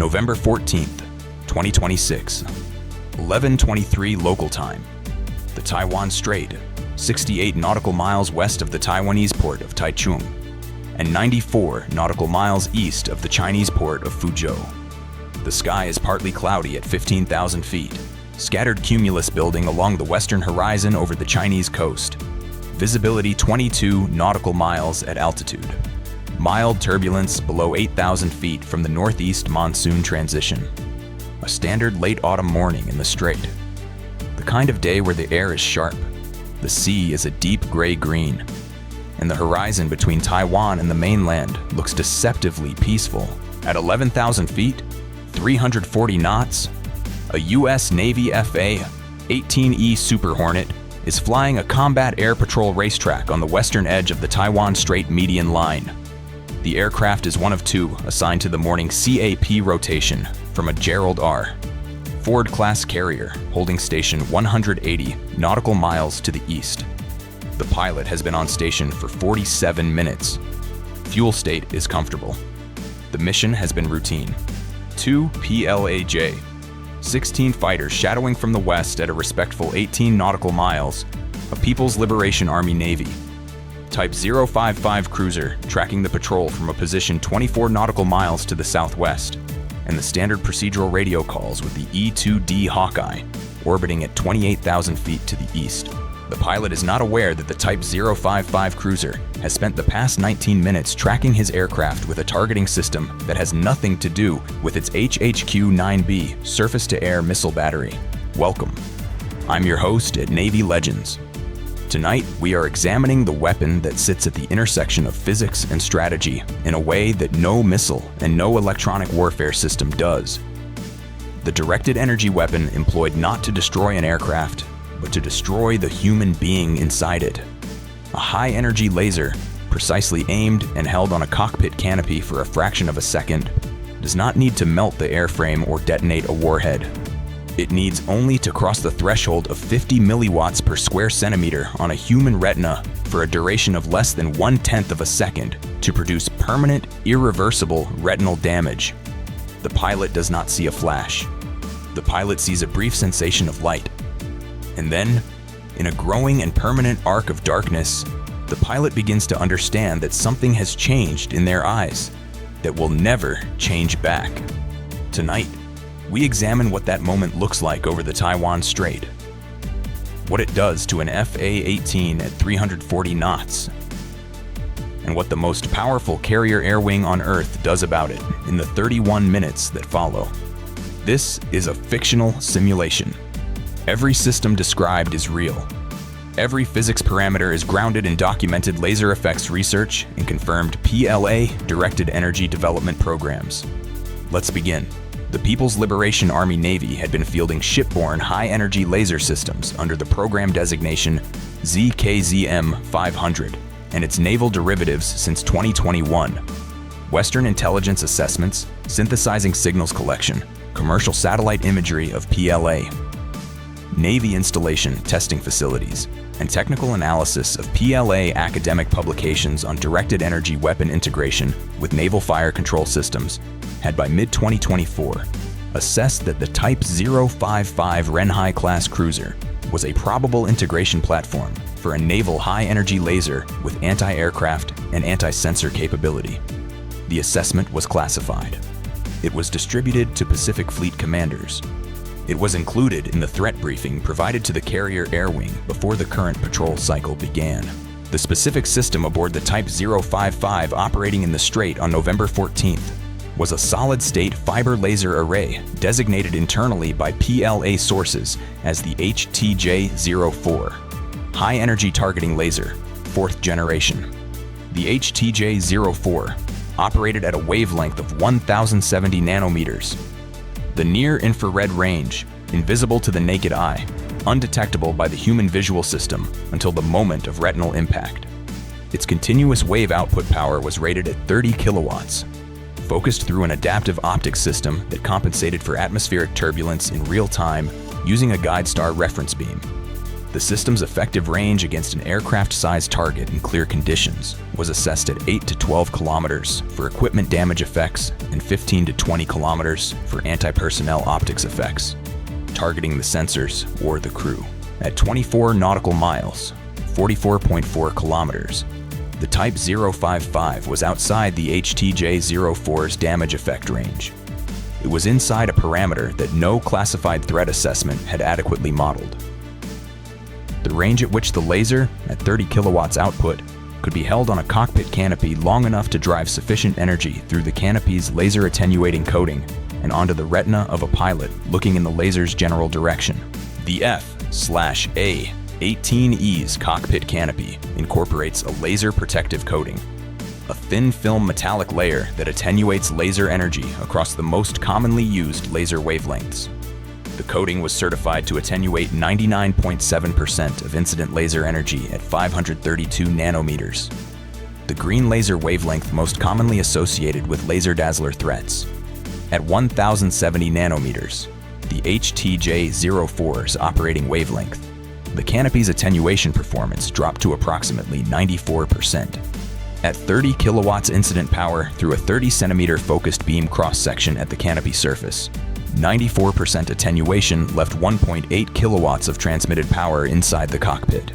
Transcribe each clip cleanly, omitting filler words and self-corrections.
November 14th, 2026, 11:23 local time. The Taiwan Strait, 68 nautical miles west of the Taiwanese port of Taichung, and 94 nautical miles east of the Chinese port of Fuzhou. The sky is partly cloudy at 15,000 feet, scattered cumulus building along the western horizon over the Chinese coast. Visibility 22 nautical miles at altitude. Mild turbulence below 8,000 feet from the northeast monsoon transition. A standard late autumn morning in the strait. The kind of day where the air is sharp. The sea is a deep gray-green, and the horizon between Taiwan and the mainland looks deceptively peaceful. At 11,000 feet, 340 knots, a U.S. Navy A-18E Super Hornet is flying a combat air patrol racetrack on the western edge of the Taiwan Strait median line. The aircraft is one of two assigned to the morning CAP rotation from a Gerald R. Ford-class carrier holding station 180 nautical miles to the east. The pilot has been on station for 47 minutes. Fuel state is comfortable. The mission has been routine. 2 PLA 16 fighters shadowing from the west at a respectful 18 nautical miles, a People's Liberation Army Navy. Type 055 cruiser tracking the patrol from a position 24 nautical miles to the southwest, and the standard procedural radio calls with the E-2D Hawkeye orbiting at 28,000 feet to the east. The pilot is not aware that the Type 055 cruiser has spent the past 19 minutes tracking his aircraft with a targeting system that has nothing to do with its HHQ-9B surface-to-air missile battery. Welcome. I'm your host at Navy Legends. Tonight, we are examining the weapon that sits at the intersection of physics and strategy in a way that no missile and no electronic warfare system does. The directed energy weapon employed not to destroy an aircraft, but to destroy the human being inside it. A high-energy laser, precisely aimed and held on a cockpit canopy for a fraction of a second, does not need to melt the airframe or detonate a warhead. It needs only to cross the threshold of 50 milliwatts per square centimeter on a human retina for a duration of less than 1/10 of a second to produce permanent, irreversible retinal damage. The pilot does not see a flash. The pilot sees a brief sensation of light. And then, in a growing and permanent arc of darkness, the pilot begins to understand that something has changed in their eyes that will never change back. Tonight, we examine what that moment looks like over the Taiwan Strait, what it does to an FA-18 at 340 knots, and what the most powerful carrier air wing on Earth does about it in the 31 minutes that follow. This is a fictional simulation. Every system described is real. Every physics parameter is grounded in documented laser effects research and confirmed PLA directed energy development programs. Let's begin. The People's Liberation Army Navy had been fielding shipborne high-energy laser systems under the program designation ZKZM-500 and its naval derivatives since 2021. Western intelligence assessments, synthesizing signals collection, commercial satellite imagery of PLA, Navy installation testing facilities, and technical analysis of PLA academic publications on directed energy weapon integration with naval fire control systems had by mid-2024 assessed that the Type 055 Renhai-class cruiser was a probable integration platform for a naval high-energy laser with anti-aircraft and anti-sensor capability. The assessment was classified. It was distributed to Pacific Fleet commanders. It was included in the threat briefing provided to the carrier air wing before the current patrol cycle began. The specific system aboard the Type 055 operating in the Strait on November 14th was a solid-state fiber laser array designated internally by PLA sources as the HTJ-04, high-energy targeting laser, 4th generation. The HTJ-04 operated at a wavelength of 1070 nanometers. The near-infrared range, invisible to the naked eye, undetectable by the human visual system until the moment of retinal impact. Its continuous wave output power was rated at 30 kilowatts, focused through an adaptive optics system that compensated for atmospheric turbulence in real time using a guide star reference beam. The system's effective range against an aircraft-sized target in clear conditions was assessed at 8 to 12 kilometers for equipment damage effects and 15 to 20 kilometers for anti-personnel optics effects, targeting the sensors or the crew. At 24 nautical miles, 44.4 kilometers, the Type 055 was outside the HTJ-04's damage effect range. It was inside a parameter that no classified threat assessment had adequately modeled. The range at which the laser, at 30 kilowatts output, could be held on a cockpit canopy long enough to drive sufficient energy through the canopy's laser attenuating coating and onto the retina of a pilot looking in the laser's general direction. The F/A-18E's cockpit canopy incorporates a laser protective coating, a thin film metallic layer that attenuates laser energy across the most commonly used laser wavelengths. The coating was certified to attenuate 99.7% of incident laser energy at 532 nanometers, the green laser wavelength most commonly associated with laser dazzler threats. At 1070 nanometers, the HTJ-04's operating wavelength, the canopy's attenuation performance dropped to approximately 94%. At 30 kilowatts incident power through a 30-centimeter focused beam cross-section at the canopy surface, 94% attenuation left 1.8 kilowatts of transmitted power inside the cockpit,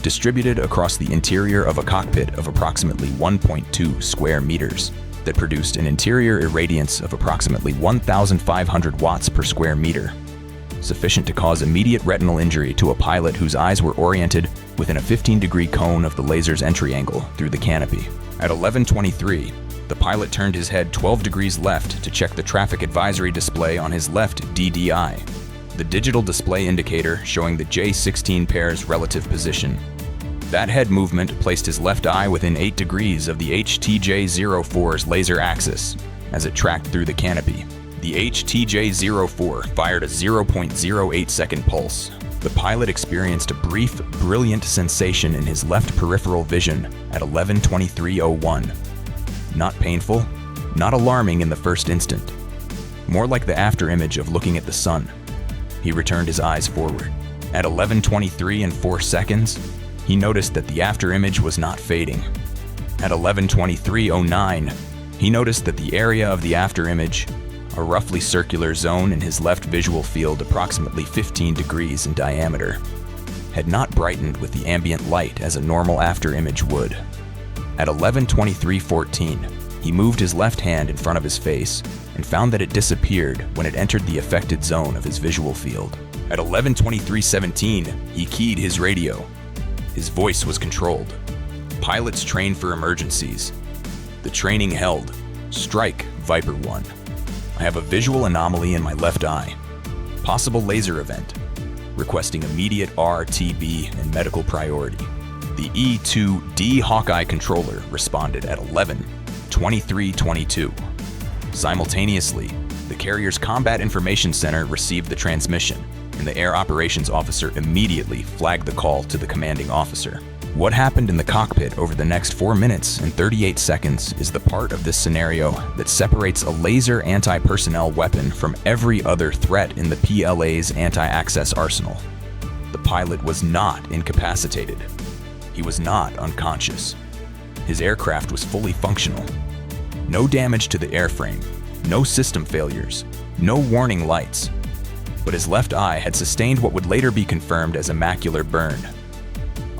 distributed across the interior of a cockpit of approximately 1.2 square meters that produced an interior irradiance of approximately 1,500 watts per square meter, sufficient to cause immediate retinal injury to a pilot whose eyes were oriented within a 15-degree cone of the laser's entry angle through the canopy. At 11:23, the pilot turned his head 12 degrees left to check the traffic advisory display on his left DDI, the digital display indicator showing the J16 pair's relative position. That head movement placed his left eye within 8 degrees of the HTJ-04's laser axis as it tracked through the canopy. The HTJ-04 fired a 0.08-second pulse. The pilot experienced a brief, brilliant sensation in his left peripheral vision at 11:23:01. Not painful, not alarming in the first instant. More like the after-image of looking at the sun. He returned his eyes forward. At 11:23 and 4 seconds, he noticed that the after-image was not fading. At 11:23:09, he noticed that the area of the after-image, a roughly circular zone in his left visual field approximately 15 degrees in diameter, had not brightened with the ambient light as a normal after-image would. At 11:23:14, he moved his left hand in front of his face and found that it disappeared when it entered the affected zone of his visual field. At 11:23:17, he keyed his radio. His voice was controlled. Pilots train for emergencies. The training held. Strike, Viper 1. I have a visual anomaly in my left eye. Possible laser event. Requesting immediate RTB and medical priority. The E-2D Hawkeye controller responded at 11:23:22. Simultaneously, the carrier's Combat Information Center received the transmission, and the Air Operations Officer immediately flagged the call to the commanding officer. What happened in the cockpit over the next 4 minutes and 38 seconds is the part of this scenario that separates a laser anti-personnel weapon from every other threat in the PLA's anti-access arsenal. The pilot was not incapacitated. He was not unconscious. His aircraft was fully functional. No damage to the airframe, no system failures, no warning lights. But his left eye had sustained what would later be confirmed as a macular burn.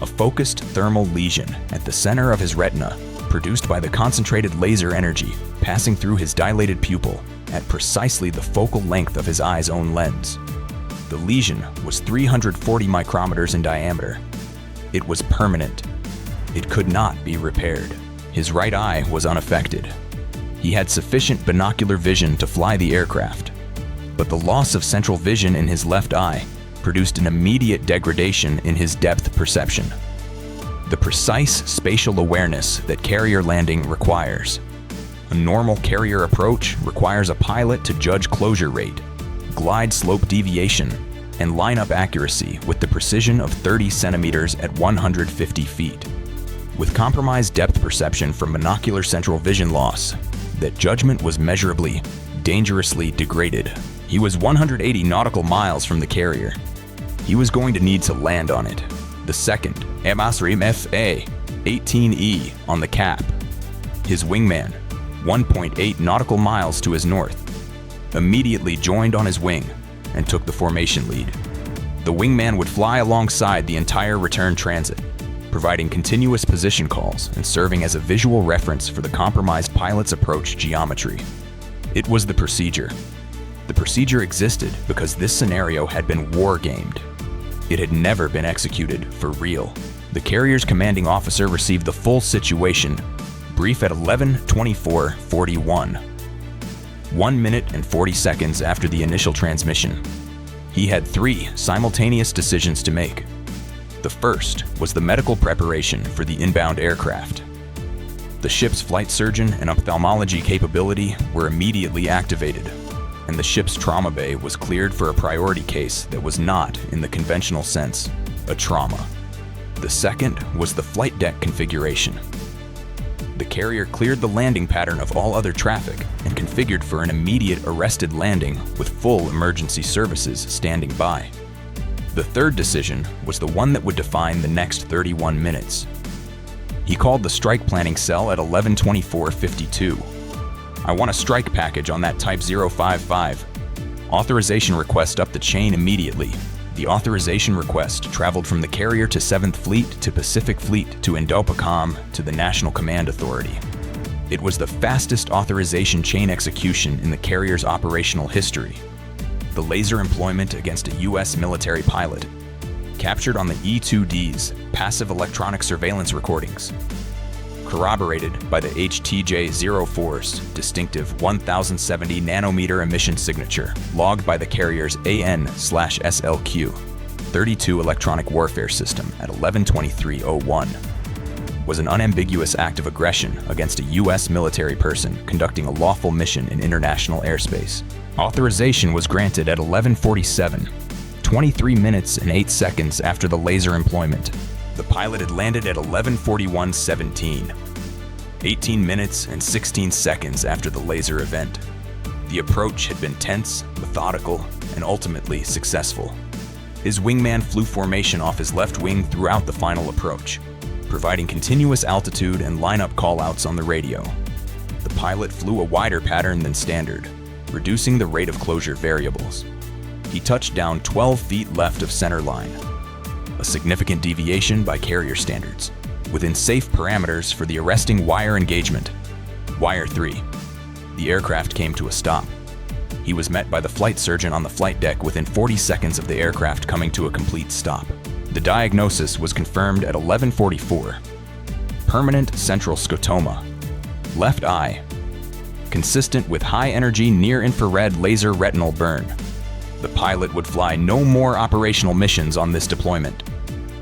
A focused thermal lesion at the center of his retina, produced by the concentrated laser energy passing through his dilated pupil at precisely the focal length of his eye's own lens. The lesion was 340 micrometers in diameter. It was permanent. It could not be repaired. His right eye was unaffected. He had sufficient binocular vision to fly the aircraft, but the loss of central vision in his left eye produced an immediate degradation in his depth perception. The precise spatial awareness that carrier landing requires. A normal carrier approach requires a pilot to judge closure rate, glide slope deviation, and lineup accuracy with the precision of 30 centimeters at 150 feet. With compromised depth perception from monocular central vision loss, that judgment was measurably, dangerously degraded. He was 180 nautical miles from the carrier. He was going to need to land on it. The second, A-18E on the cap. His wingman, 1.8 nautical miles to his north, immediately joined on his wing and took the formation lead. The wingman would fly alongside the entire return transit, providing continuous position calls and serving as a visual reference for the compromised pilot's approach geometry. It was the procedure. The procedure existed because this scenario had been war-gamed. It had never been executed for real. The carrier's commanding officer received the full situation, brief at 11:24:41, 1 minute and 40 seconds after the initial transmission. He had 3 simultaneous decisions to make. The first was the medical preparation for the inbound aircraft. The ship's flight surgeon and ophthalmology capability were immediately activated, and the ship's trauma bay was cleared for a priority case that was not, in the conventional sense, a trauma. The second was the flight deck configuration. The carrier cleared the landing pattern of all other traffic and configured for an immediate arrested landing with full emergency services standing by. The third decision was the one that would define the next 31 minutes. He called the strike planning cell at 11:24:52. "I want a strike package on that Type 055. Authorization request up the chain immediately." The authorization request traveled from the carrier to 7th Fleet to Pacific Fleet to Indopacom to the National Command Authority. It was the fastest authorization chain execution in the carrier's operational history. The laser employment against a U.S. military pilot, captured on the E-2D's passive electronic surveillance recordings, corroborated by the HTJ-04's distinctive 1070 nanometer emission signature, logged by the carrier's AN/SLQ 32 electronic warfare system at 11:23:01, was an unambiguous act of aggression against a U.S. military person conducting a lawful mission in international airspace. Authorization was granted at 11:47, 23 minutes and 8 seconds after the laser employment. The pilot had landed at 11:41:17, 18 minutes and 16 seconds after the laser event. The approach had been tense, methodical, and ultimately successful. His wingman flew formation off his left wing throughout the final approach, providing continuous altitude and lineup callouts on the radio. The pilot flew a wider pattern than standard, reducing the rate of closure variables. He touched down 12 feet left of center line, a significant deviation by carrier standards, within safe parameters for the arresting wire engagement. Wire 3. The aircraft came to a stop. He was met by the flight surgeon on the flight deck within 40 seconds of the aircraft coming to a complete stop. The diagnosis was confirmed at 11:44. Permanent central scotoma. Left eye. Consistent with high-energy near-infrared laser retinal burn. The pilot would fly no more operational missions on this deployment.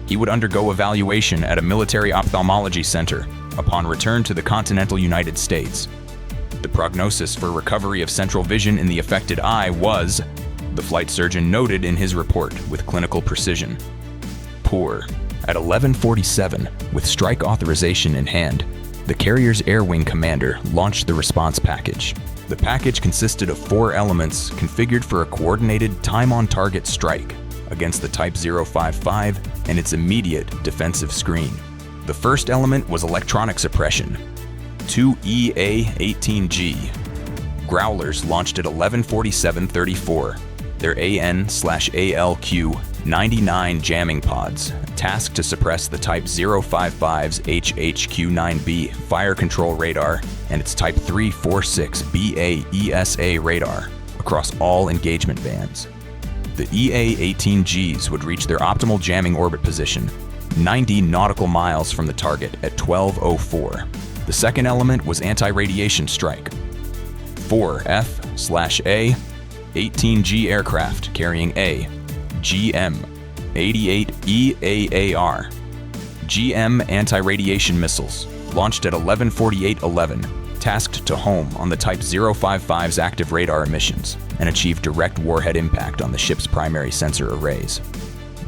He would undergo evaluation at a military ophthalmology center upon return to the continental United States. The prognosis for recovery of central vision in the affected eye was, the flight surgeon noted in his report with clinical precision, poor. At 11:47, with strike authorization in hand, the carrier's air wing commander launched the response package. The package consisted of 4 elements configured for a coordinated time-on-target strike against the Type 055 and its immediate defensive screen. The first element was electronic suppression. 2 EA-18G Growlers launched at 11:47:34, their AN/ALQ-99 jamming pods, tasked to suppress the Type 055's HHQ-9B fire control radar and its Type 346BA ESA radar across all engagement bands. The EA-18Gs would reach their optimal jamming orbit position 90 nautical miles from the target at 12:04. The second element was anti-radiation strike. 4 F/A 18G aircraft carrying A, GM, 88E AAR, GM anti-radiation missiles, launched at 11:48:11, tasked to home on the Type 055's active radar emissions and achieve direct warhead impact on the ship's primary sensor arrays.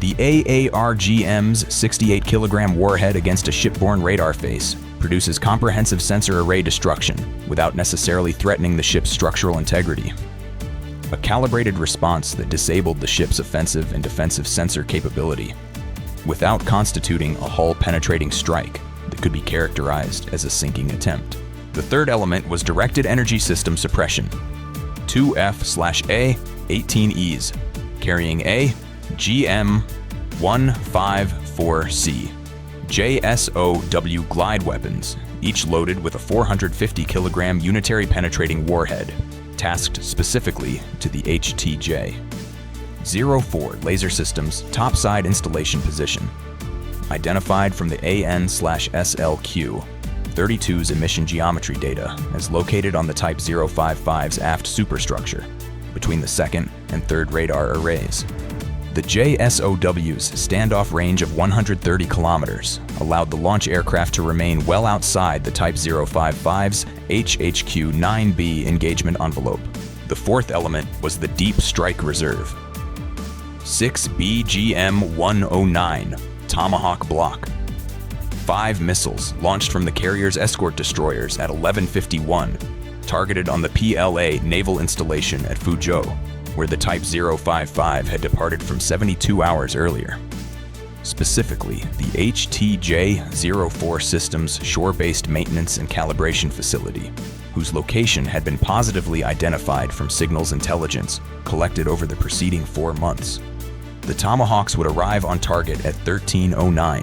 The AAR-GM's 68-kilogram warhead against a shipborne radar face produces comprehensive sensor array destruction without necessarily threatening the ship's structural integrity. a calibrated response that disabled the ship's offensive and defensive sensor capability, without constituting a hull-penetrating strike that could be characterized as a sinking attempt. The third element was directed energy system suppression. 2F/A-18Es, carrying AGM-154C JSOW glide weapons, each loaded with a 450-kilogram unitary penetrating warhead, tasked specifically to the HTJ-04 laser system's topside installation position, identified from the AN/SLQ-32's emission geometry data as located on the Type 055's aft superstructure between the second and third radar arrays. The JSOW's standoff range of 130 kilometers allowed the launch aircraft to remain well outside the Type 055's HHQ-9B engagement envelope. The fourth element was the Deep Strike Reserve. 6BGM-109 Tomahawk Block. 5 missiles launched from the carrier's escort destroyers at 11:51, targeted on the PLA naval installation at Fuzhou, where the Type 055 had departed from 72 hours earlier. Specifically, the HTJ-04 system's shore-based maintenance and calibration facility, whose location had been positively identified from signals intelligence collected over the preceding 4 months. The Tomahawks would arrive on target at 13:09,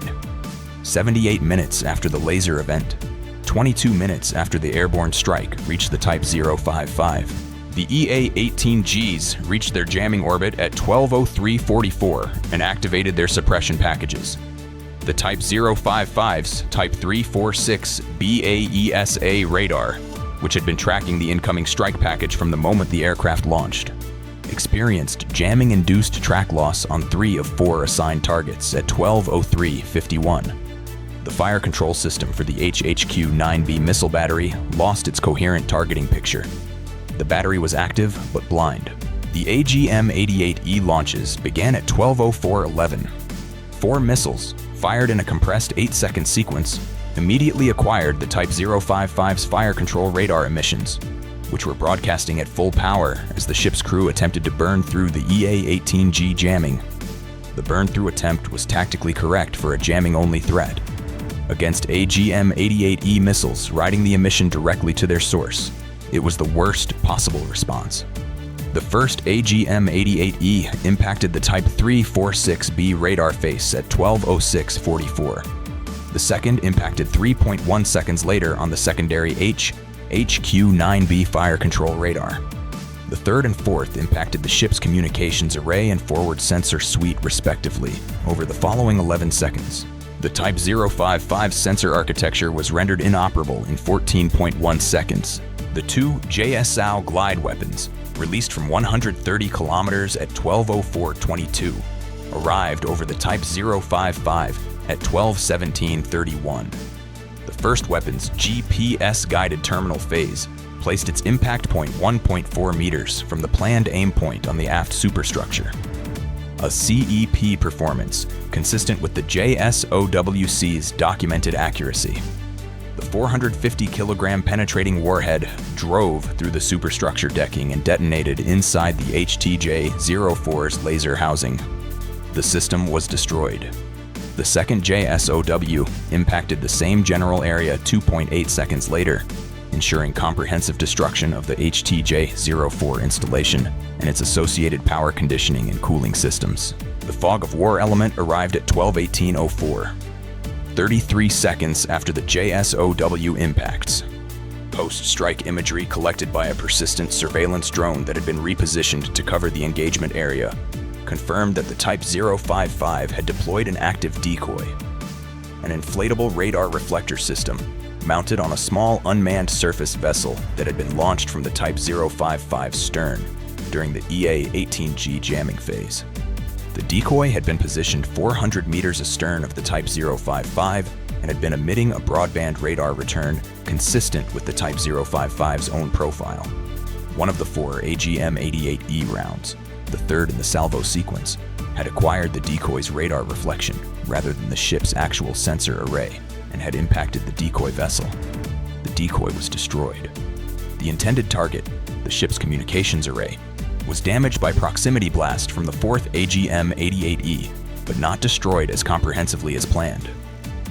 78 minutes after the laser event, 22 minutes after the airborne strike reached the Type 055. The EA-18Gs reached their jamming orbit at 12:03:44 and activated their suppression packages. The Type 055's Type 346 BAESA radar, which had been tracking the incoming strike package from the moment the aircraft launched, experienced jamming-induced track loss on 3 of 4 assigned targets at 12:03:51. The fire control system for the HHQ-9B missile battery lost its coherent targeting picture. The battery was active but blind. The AGM-88E launches began at 12:04:11. 4 missiles, fired in a compressed 8-second sequence, immediately acquired the Type 055's fire control radar emissions, which were broadcasting at full power as the ship's crew attempted to burn through the EA-18G jamming. The burn-through attempt was tactically correct for a jamming-only threat. Against AGM-88E missiles riding the emission directly to their source, it was the worst possible response. The first AGM-88E impacted the Type 346B radar face at 12:06:44. The second impacted 3.1 seconds later on the secondary HHQ-9B fire control radar. The third and fourth impacted the ship's communications array and forward sensor suite respectively over the following 11 seconds. The Type 055 sensor architecture was rendered inoperable in 14.1 seconds. The 2 JSOW glide weapons, released from 130 kilometers at 12:04:22, arrived over the Type 055 at 12:17:31. The first weapon's GPS-guided terminal phase placed its impact point 1.4 meters from the planned aim point on the aft superstructure. A CEP performance consistent with the JSOWC's documented accuracy. The 450-kilogram penetrating warhead drove through the superstructure decking and detonated inside the HTJ-04's laser housing. The system was destroyed. The second JSOW impacted the same general area 2.8 seconds later, ensuring comprehensive destruction of the HTJ-04 installation and its associated power conditioning and cooling systems. The fog of war element arrived at 12:18:04. 33 seconds after the JSOW impacts. Post-strike imagery collected by a persistent surveillance drone that had been repositioned to cover the engagement area confirmed that the Type 055 had deployed an active decoy, an inflatable radar reflector system mounted on a small unmanned surface vessel that had been launched from the Type 055's stern during the EA-18G jamming phase. The decoy had been positioned 400 meters astern of the Type 055 and had been emitting a broadband radar return consistent with the Type 055's own profile. One of the 4 AGM-88E rounds, the third in the salvo sequence, had acquired the decoy's radar reflection rather than the ship's actual sensor array and had impacted the decoy vessel. The decoy was destroyed. The intended target, the ship's communications array, was damaged by proximity blast from the 4th AGM-88E, but not destroyed as comprehensively as planned.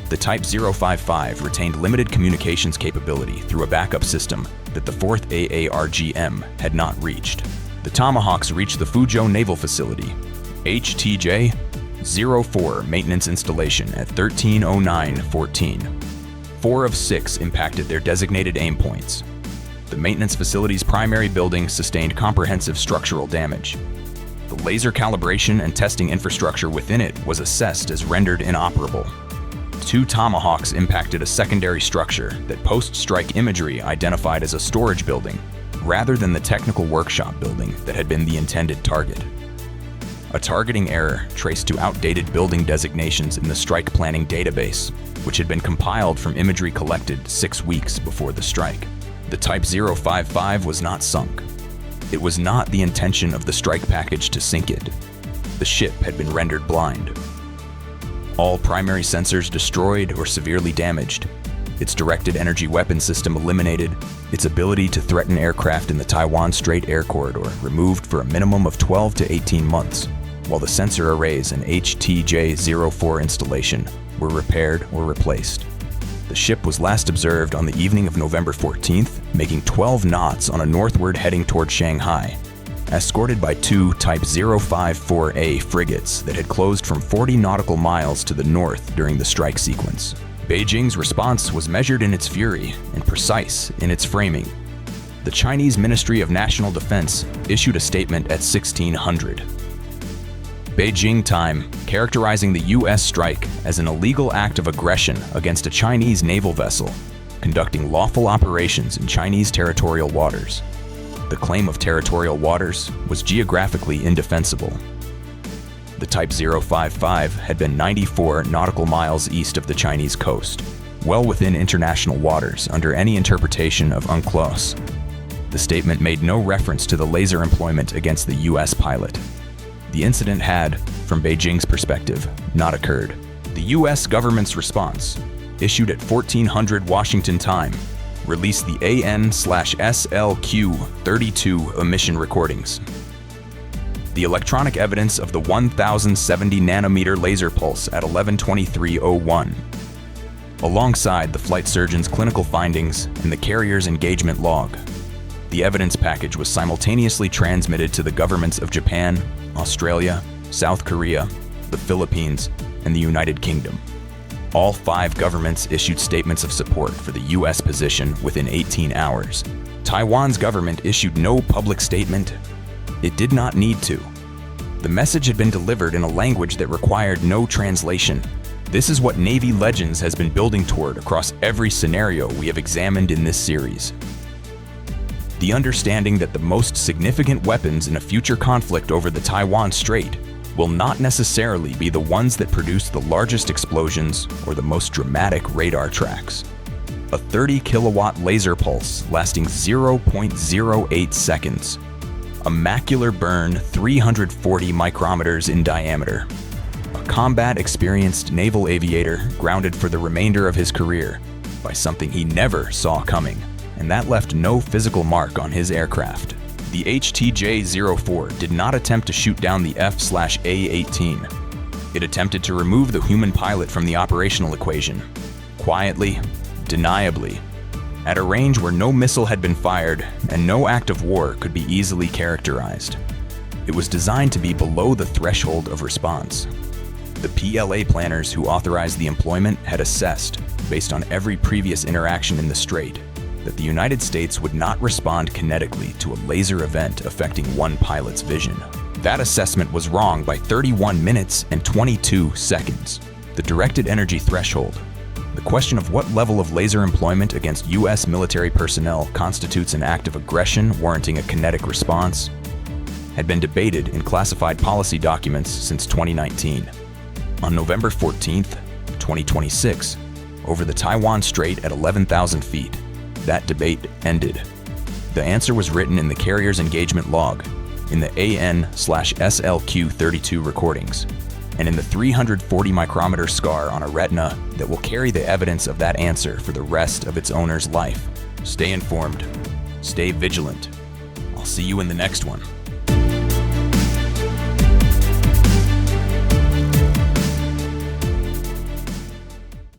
The Type 055 retained limited communications capability through a backup system that the 4th AARGM had not reached. The Tomahawks reached the Fuzhou Naval Facility, HTJ-04 maintenance installation at 13:09:14. 4 of 6 impacted their designated aim points. The maintenance facility's primary building sustained comprehensive structural damage. The laser calibration and testing infrastructure within it was assessed as rendered inoperable. 2 Tomahawks impacted a secondary structure that post-strike imagery identified as a storage building, rather than the technical workshop building that had been the intended target. A targeting error traced to outdated building designations in the strike planning database, which had been compiled from imagery collected 6 weeks before the strike. The Type 055 was not sunk. It was not the intention of the strike package to sink it. The ship had been rendered blind. All primary sensors destroyed or severely damaged, its directed energy weapon system eliminated, its ability to threaten aircraft in the Taiwan Strait air corridor removed for a minimum of 12 to 18 months, while the sensor arrays and HTJ-04 installation were repaired or replaced. The ship was last observed on the evening of November 14th, making 12 knots on a northward heading toward Shanghai, escorted by 2 Type 054A frigates that had closed from 40 nautical miles to the north during the strike sequence. Beijing's response was measured in its fury and precise in its framing. The Chinese Ministry of National Defense issued a statement at 1600 Beijing time, characterizing the U.S. strike as an illegal act of aggression against a Chinese naval vessel conducting lawful operations in Chinese territorial waters. The claim of territorial waters was geographically indefensible. The Type 055 had been 94 nautical miles east of the Chinese coast, well within international waters under any interpretation of UNCLOS. The statement made no reference to the laser employment against the U.S. pilot. The incident had, from Beijing's perspective, not occurred. The U.S. government's response, issued at 1400 Washington time, released the AN/SLQ-32 emission recordings. The electronic evidence of the 1070 nanometer laser pulse at 11:23:01, alongside the flight surgeon's clinical findings and the carrier's engagement log. The evidence package was simultaneously transmitted to the governments of Japan, Australia, South Korea, the Philippines, and the United Kingdom. All 5 governments issued statements of support for the U.S. position within 18 hours. Taiwan's government issued no public statement. It did not need to. The message had been delivered in a language that required no translation. This is what Navy Legends has been building toward across every scenario we have examined in this series. The understanding that the most significant weapons in a future conflict over the Taiwan Strait will not necessarily be the ones that produce the largest explosions or the most dramatic radar tracks. A 30-kilowatt laser pulse lasting 0.08 seconds. A macular burn 340 micrometers in diameter. A combat-experienced naval aviator grounded for the remainder of his career by something he never saw coming, and that left no physical mark on his aircraft. The HTJ-04 did not attempt to shoot down the F/A-18. It attempted to remove the human pilot from the operational equation, quietly, deniably, at a range where no missile had been fired and no act of war could be easily characterized. It was designed to be below the threshold of response. The PLA planners who authorized the employment had assessed, based on every previous interaction in the Strait, that the United States would not respond kinetically to a laser event affecting one pilot's vision. That assessment was wrong by 31 minutes and 22 seconds. The directed energy threshold, the question of what level of laser employment against U.S. military personnel constitutes an act of aggression warranting a kinetic response, had been debated in classified policy documents since 2019. On November 14th, 2026, over the Taiwan Strait at 11,000 feet, that debate ended. The answer was written in the carrier's engagement log, in the AN/SLQ-32 recordings, and in the 340 micrometer scar on a retina that will carry the evidence of that answer for the rest of its owner's life. Stay informed. Stay vigilant. I'll see you in the next one.